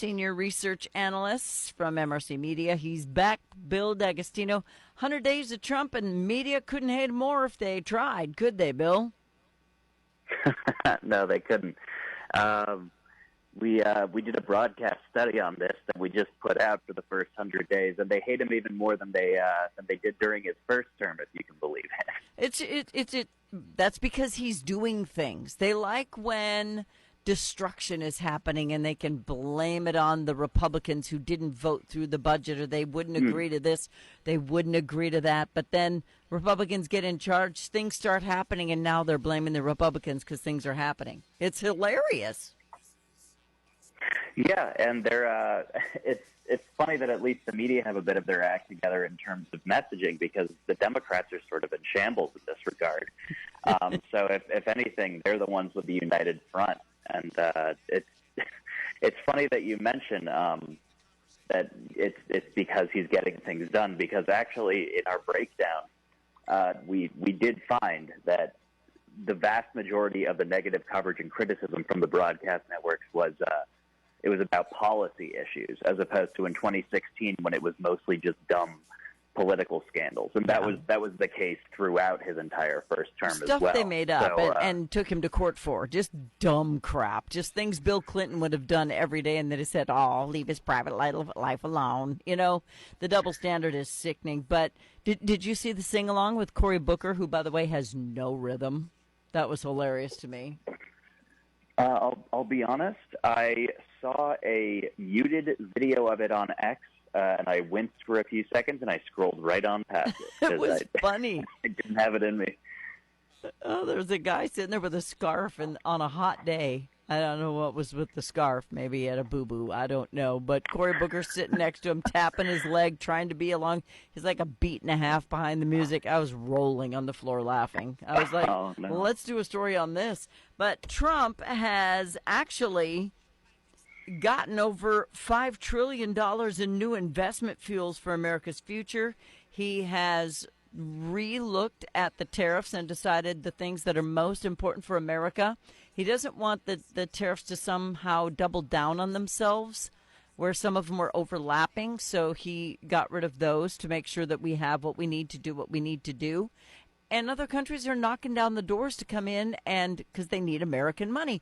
senior research analyst from MRC Media. He's back. Bill D'Agostino. 100 days of Trump, and media couldn't hate him more if they tried, could they, Bill? No, they couldn't. We did a broadcast study on this that we just put out for the first 100 days, and they hate him even more than they did during his first term, if you can believe it. That's because he's doing things. They like when destruction is happening and they can blame it on the Republicans who didn't vote through the budget, or they wouldn't agree to this, they wouldn't agree to that. But then Republicans get in charge, things start happening, and now they're blaming the Republicans because things are happening. It's hilarious. Yeah, and it's funny that at least the media have a bit of their act together in terms of messaging, because the Democrats are sort of in shambles in this regard. So if anything, they're the ones with the united front. And it's funny that you mention that it's because he's getting things done, because actually in our breakdown, we did find that the vast majority of the negative coverage and criticism from the broadcast networks was it was about policy issues, as opposed to in 2016 when it was mostly just dumb political scandals. And that was the case throughout his entire first term as well. Stuff they made up and took him to court for. Just dumb crap. Just things Bill Clinton would have done every day, and then he said, oh, leave his private life alone. You know, the double standard is sickening. But did you see the sing-along with Cory Booker, who, by the way, has no rhythm? That was hilarious to me. I'll be honest. I saw a muted video of it on X, and I winced for a few seconds, and I scrolled right on past it. It was funny. I didn't have it in me. Oh, there was a guy sitting there with a scarf and on a hot day. I don't know what was with the scarf. Maybe he had a boo-boo. I don't know. But Cory Booker sitting next to him, tapping his leg, trying to be along. He's like a beat and a half behind the music. I was rolling on the floor laughing. I was like, oh, no. Well, let's do a story on this. But Trump has actually gotten over $5 trillion in new investment fuels for America's future. He has re-looked at the tariffs and decided the things that are most important for America. He doesn't want the tariffs to somehow double down on themselves, where some of them were overlapping. So he got rid of those to make sure that we have what we need to do what we need to do. And other countries are knocking down the doors to come in, and because they need American money.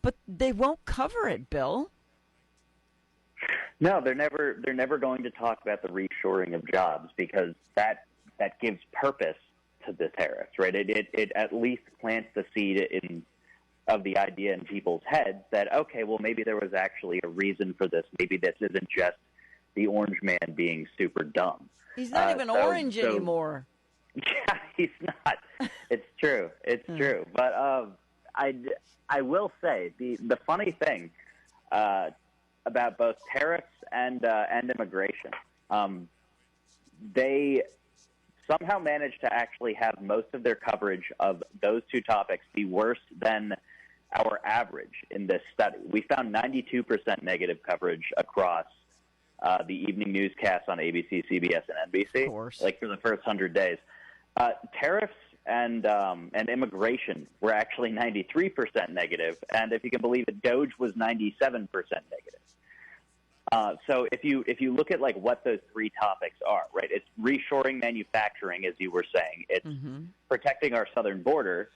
But they won't cover it, Bill. No, they're never going to talk about the reshoring of jobs, because that gives purpose to the tariffs, right? It at least plants the seed of the idea in people's heads that, okay, well, maybe there was actually a reason for this. Maybe this isn't just the orange man being super dumb. He's not even orange anymore. Yeah, he's not. It's true. It's true. But I will say the funny thing about both tariffs and immigration, they somehow managed to actually have most of their coverage of those two topics be worse than our average in this study. We found 92% negative coverage across the evening newscasts on ABC, CBS, and NBC, of course, like for the first 100 days. Tariffs and immigration were actually 93% negative, and if you can believe it, DOGE was 97% negative. So if you look at like what those three topics are, right? It's reshoring manufacturing, as you were saying. It's protecting our southern border,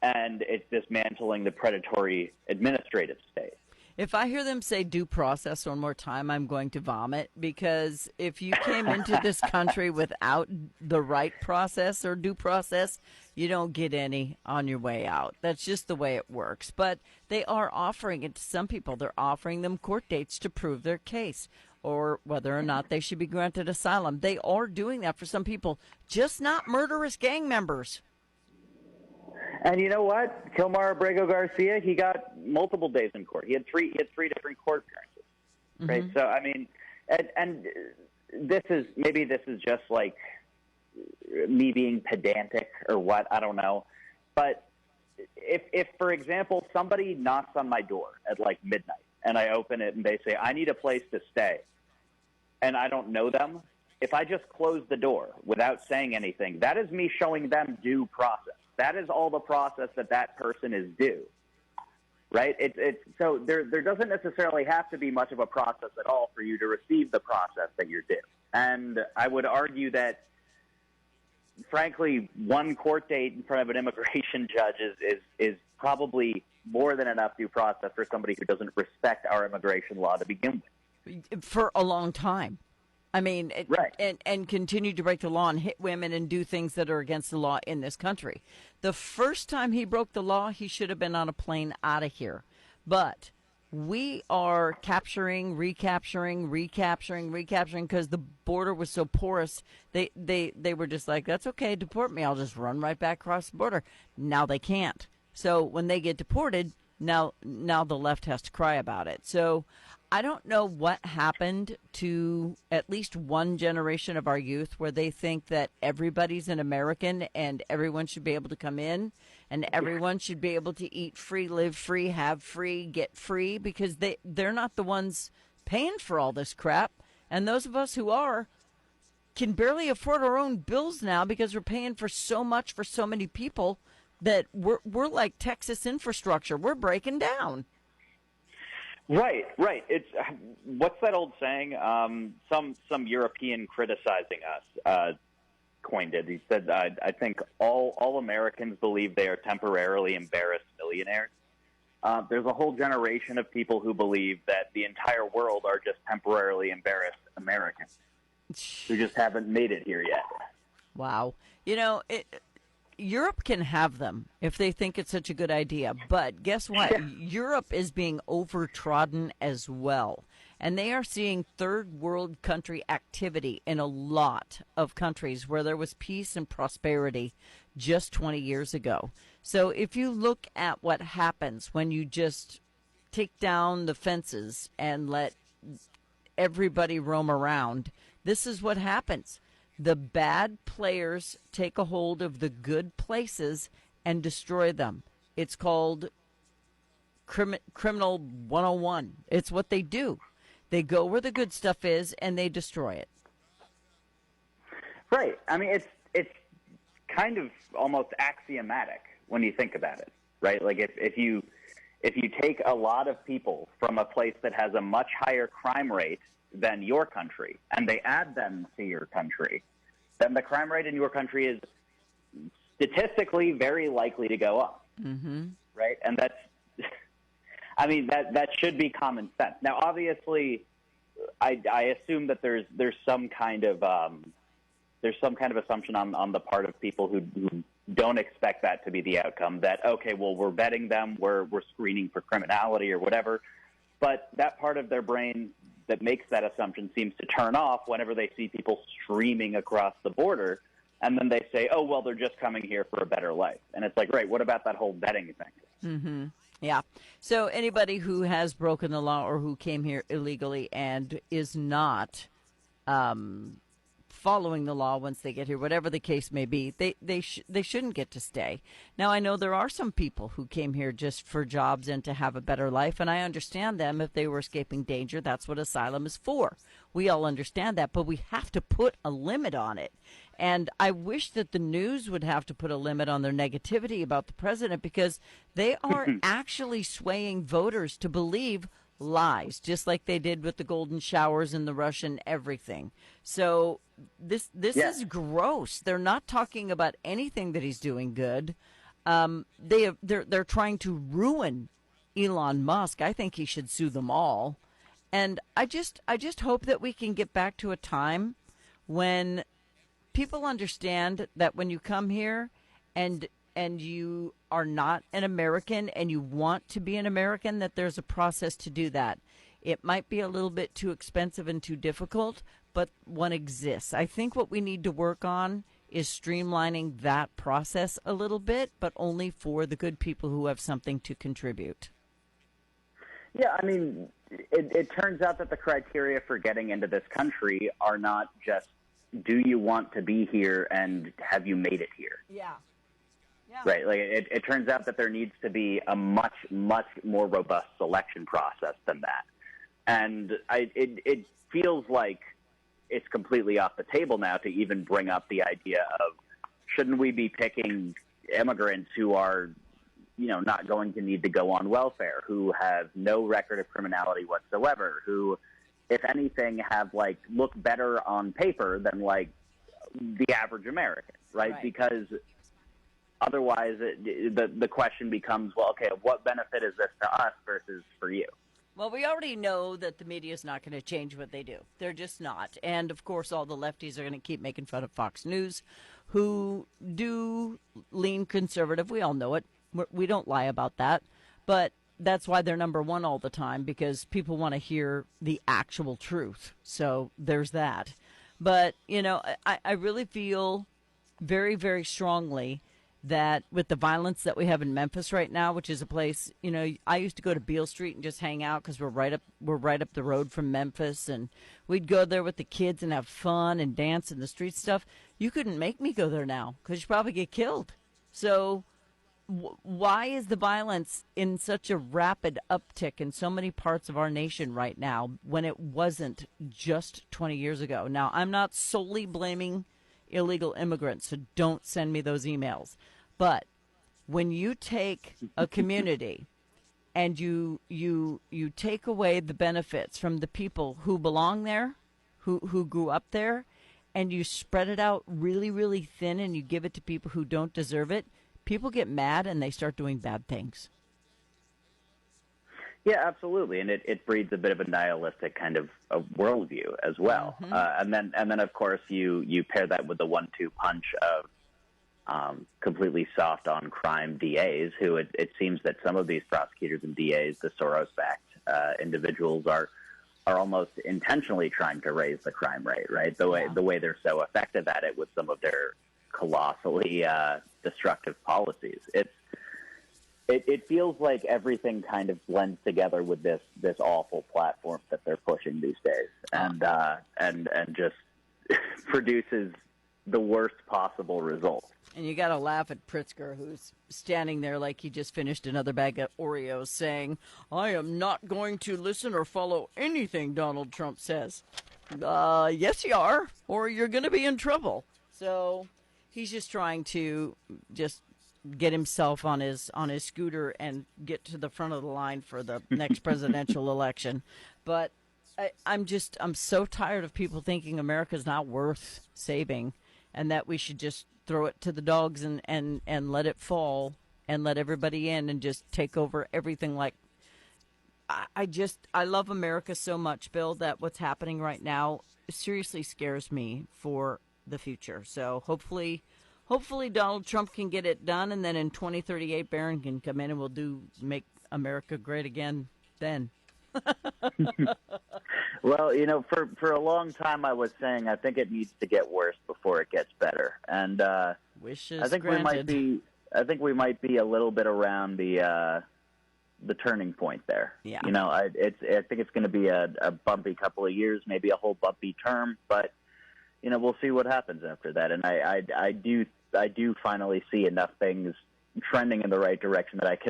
and it's dismantling the predatory administrative state. If I hear them say due process one more time, I'm going to vomit, because if you came into this country without the right process or due process, you don't get any on your way out. That's just the way it works. But they are offering it to some people. They're offering them court dates to prove their case, or whether or not they should be granted asylum. They are doing that for some people, just not murderous gang members. And you know what? Kilmar Abrego Garcia, he got multiple days in court. He had three different court appearances, right? So I mean, and this is just like me being pedantic or what, I don't know. But if for example somebody knocks on my door at like midnight and I open it and they say I need a place to stay, and I don't know them, if I just close the door without saying anything, that is me showing them due process. That is all the process that person is due, right? So there doesn't necessarily have to be much of a process at all for you to receive the process that you're due. And I would argue that, frankly, one court date in front of an immigration judge is probably more than enough due process for somebody who doesn't respect our immigration law to begin with. For a long time. I mean, right. and continue to break the law and hit women and do things that are against the law in this country. The first time he broke the law, he should have been on a plane out of here. But we are capturing, recapturing because the border was so porous. They were just like, that's okay, deport me. I'll just run right back across the border. Now they can't. So when they get deported, now the left has to cry about it. So I don't know what happened to at least one generation of our youth where they think that everybody's an American and everyone should be able to come in and everyone should be able to eat free, live free, have free, get free, because they're not the ones paying for all this crap. And those of us who are can barely afford our own bills now because we're paying for so much for so many people that we're like Texas infrastructure. We're breaking down. Right. It's what's that old saying? Some European criticizing us coined it. He said, "I think all Americans believe they are temporarily embarrassed millionaires." There's a whole generation of people who believe that the entire world are just temporarily embarrassed Americans who just haven't made it here yet. Wow. Europe can have them if they think it's such a good idea. But guess what? Yeah. Europe is being overtrodden as well. And they are seeing third world country activity in a lot of countries where there was peace and prosperity just 20 years ago. So if you look at what happens when you just take down the fences and let everybody roam around, this is what happens. The bad players take a hold of the good places and destroy them. It's called criminal 101. It's what they do. They go where the good stuff is and they destroy it. Right. I mean, it's kind of almost axiomatic when you think about it, right? Like if you take a lot of people from a place that has a much higher crime rate than your country, and they add them to your country, then the crime rate in your country is statistically very likely to go up, right? And that's, I mean, that should be common sense. Now, obviously, I assume that there's some kind of assumption on the part of people who don't expect that to be the outcome. That okay, well, we're vetting them, we're screening for criminality or whatever, but that part of their brain that makes that assumption seems to turn off whenever they see people streaming across the border, and then they say, oh, well, they're just coming here for a better life. And it's like, right, what about that whole vetting thing? Mm-hmm. Yeah. So anybody who has broken the law or who came here illegally and is not following the law once they get here, whatever the case may be, they shouldn't get to stay. Now, I know there are some people who came here just for jobs and to have a better life, and I understand them. If they were escaping danger, that's what asylum is for. We all understand that, but we have to put a limit on it. And I wish that the news would have to put a limit on their negativity about the president, because they are actually swaying voters to believe lies, just like they did with the golden showers and the Russian everything. So this is gross. They're not talking about anything that he's doing good. They're trying to ruin Elon Musk. I think he should sue them all. And I just hope that we can get back to a time when people understand that when you come here and you are not an American and you want to be an American, that there's a process to do that. It might be a little bit too expensive and too difficult, but one exists. I think what we need to work on is streamlining that process a little bit, but only for the good people who have something to contribute. Yeah, I mean, it turns out that the criteria for getting into this country are not just, do you want to be here and have you made it here? Yeah. Right. Like it turns out that there needs to be a much, much more robust selection process than that. And it feels like it's completely off the table now to even bring up the idea of, shouldn't we be picking immigrants who are not going to need to go on welfare, who have no record of criminality whatsoever, who, if anything, have look better on paper than the average American, right? Because otherwise, the question becomes, well, okay, what benefit is this to us versus for you? Well, we already know that the media is not going to change what they do. They're just not. And, of course, all the lefties are going to keep making fun of Fox News, who do lean conservative. We all know it. We don't lie about that. But that's why they're number one all the time, because people want to hear the actual truth. So there's that. But, I really feel very, very strongly that with the violence that we have in Memphis right now, which is a place, I used to go to Beale Street and just hang out because we're right up the road from Memphis, and we'd go there with the kids and have fun and dance in the street stuff. You couldn't make me go there now because you'd probably get killed. So why is the violence in such a rapid uptick in so many parts of our nation right now when it wasn't just 20 years ago? Now, I'm not solely blaming illegal immigrants, so don't send me those emails. But when you take a community and you take away the benefits from the people who belong there, who grew up there, and you spread it out really, really thin and you give it to people who don't deserve it, people get mad and they start doing bad things. Yeah, absolutely, and it breeds a bit of a nihilistic kind of a worldview as well. And then of course you pair that with the 1-2 punch of completely soft on crime DAs, who it seems that some of these prosecutors and DAs, the Soros-backed individuals, are almost intentionally trying to raise the crime rate. Right, the way they're so effective at it with some of their colossally destructive policies. It feels like everything kind of blends together with this awful platform that they're pushing these days, and just produces the worst possible result. And you got to laugh at Pritzker, who's standing there like he just finished another bag of Oreos, saying, "I am not going to listen or follow anything Donald Trump says." Yes, you are, or you're going to be in trouble. So he's just trying to just get himself on his scooter and get to the front of the line for the next presidential election. But I'm so tired of people thinking America's not worth saving and that we should just throw it to the dogs and let it fall and let everybody in and just take over everything. I love America so much, Bill, that what's happening right now seriously scares me for the future. So hopefully Donald Trump can get it done, and then in 2038, Barron can come in and we'll make America great again then. Well, for a long time I was saying I think it needs to get worse before it gets better, and wishes I think granted. we might be a little bit around the turning point there. Yeah. I think it's going to be a bumpy couple of years, maybe a whole bumpy term, but we'll see what happens after that. And I do finally see enough things trending in the right direction that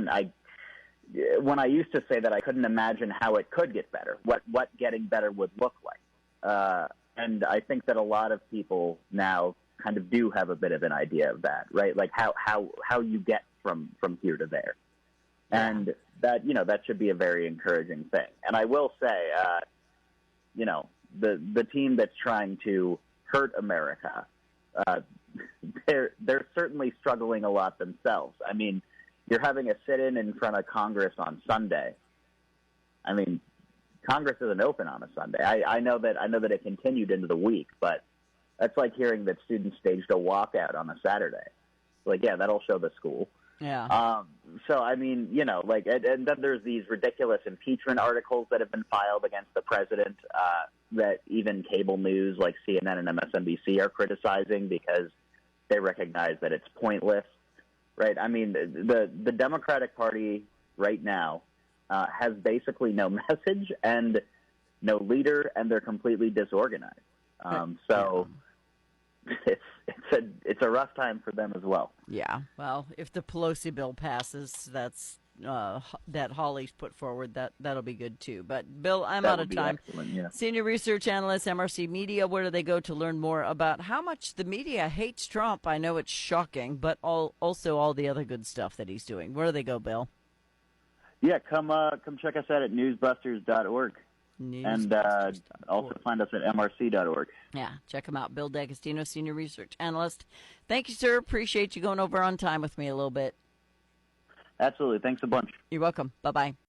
when I used to say that I couldn't imagine how it could get better, what getting better would look like. And I think that a lot of people now kind of do have a bit of an idea of that, right? Like how you get from here to there. And that should be a very encouraging thing. And I will say, the team that's trying to hurt America, they're certainly struggling a lot themselves. I mean, you're having a sit-in in front of Congress on Sunday. I mean, Congress isn't open on a Sunday. I know that it continued into the week, but that's like hearing that students staged a walkout on a Saturday. Like, yeah, that'll show the school. Yeah. So, I mean, and then there's these ridiculous impeachment articles that have been filed against the president that even cable news like CNN and MSNBC are criticizing because they recognize that it's pointless, right? I mean, the Democratic Party right now has basically no message and no leader, and they're completely disorganized. So it's a rough time for them as well. Yeah. Well, if the Pelosi bill passes, that's that Hawley's put forward. That'll be good too. But Bill, I'm That out would of be time. excellent, yeah. Senior research analyst, MRC Media. Where do they go to learn more about how much the media hates Trump? I know it's shocking, but also all the other good stuff that he's doing. Where do they go, Bill? Yeah, come check us out at newsbusters.org. And also find us at mrc.org. Yeah, check him out. Bill D'Agostino, Senior Research Analyst. Thank you, sir. Appreciate you going over on time with me a little bit. Absolutely. Thanks a bunch. You're welcome. Bye-bye.